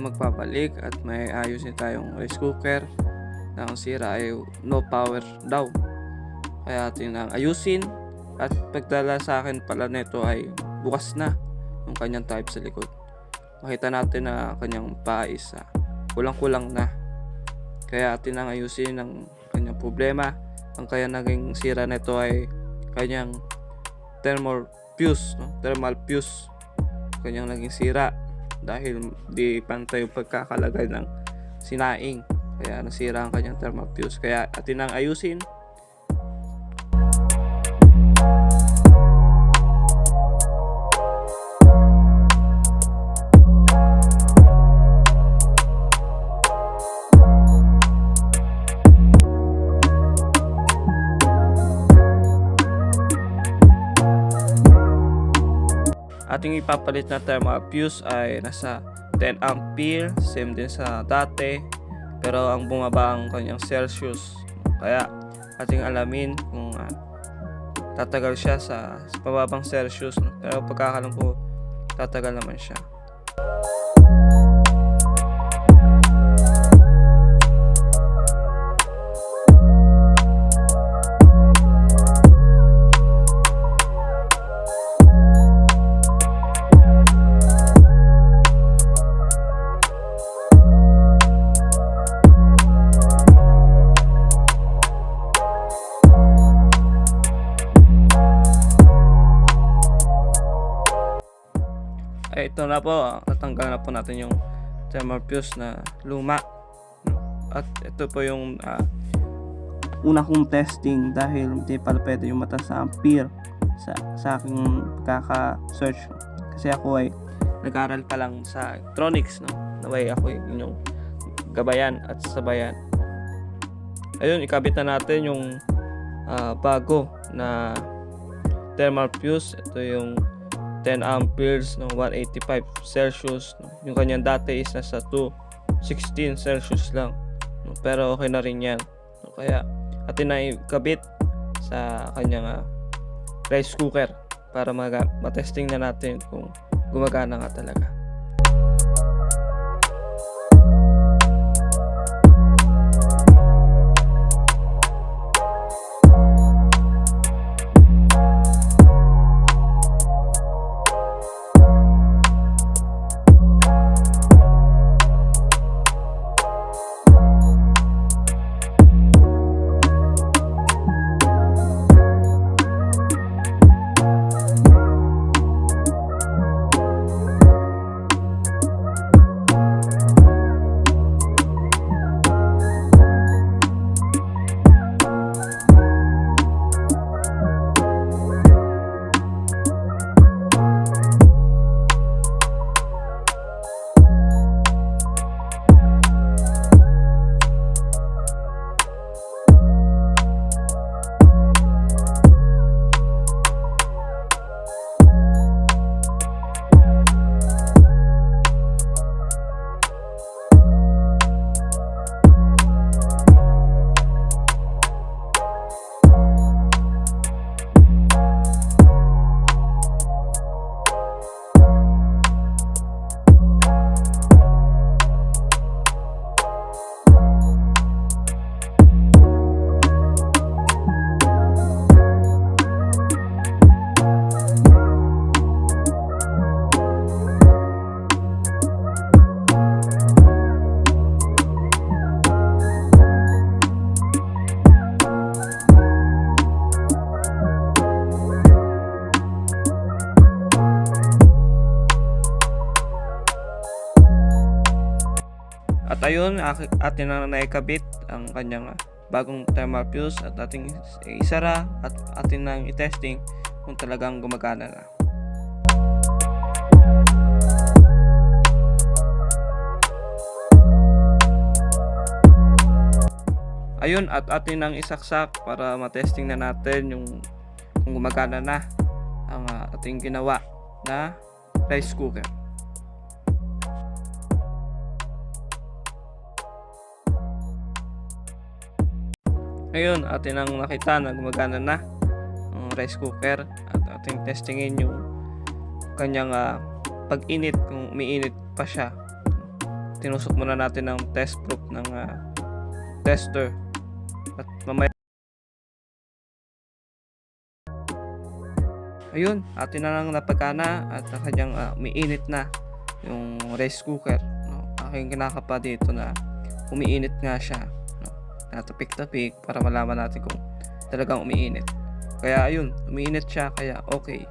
magpabalik at may ayusin tayong rice cooker na ang sira ay no power daw. Kaya atin ang ayusin at pagdala sa akin pala nito ay bukas na yung kanyang type sa likod. Makita natin na kanyang paa is kulang-kulang na. Kaya atin ang ayusin ang kanyang problema. Ang kaya naging sira nito ay kanyang thermal fuse, thermal fuse. Kanyang naging sira dahil di pantay yung pagkakalagay ng sinaing. Kaya nasira ang kanyang thermal fuse. Kaya atin ang ayusin. Ating ipapalit na thermal fuse ay nasa 10 ampere, same din sa dati, pero ang bumaba ang kanyang Celsius. Kaya ating alamin kung tatagal siya sa pababang Celsius, pero pagkakalam ko tatagal naman siya. Ay, ito na po, natanggal na po natin yung thermal fuse na luma. At ito po yung una kong testing dahil hindi pala pwede yung mataas na ampere sa aking pagkaka-search. Kasi ako ay nag-aral pa lang sa electronics, no? Naway ako yung gabayan at sabayan. Ayun, ikabit na natin yung bago na thermal fuse. Ito yung 10 amperes, 185 Celsius. Yung kanyang dati is nasa 216 Celsius lang. Pero okay na rin yan. Kaya atin na ikabit sa kanyang rice cooker para matesting na natin kung gumagana nga talaga. At ayun, atin na naikabit ang kanyang bagong thermal fuse at ating isara at atin nang i-testing kung talagang gumagana na. Ayun, at atin nang isaksak para matesting na natin yung kung gumagana na ang ating ginawa na rice cooker. Ngayon, atin ang nakita na gumagana na ang rice cooker at ating testingin yung kanyang pag-init, kung umiinit pa siya. tinusok muna natin ng test probe ng tester. At mamaya ayun, atin na lang napagana at kanyang umiinit na yung rice cooker, no? Aking kinakapa dito na umiinit nga siya, no? Natapik-tapik para malaman natin kung talagang umiinit. Kaya ayun, umiinit siya, kaya okay.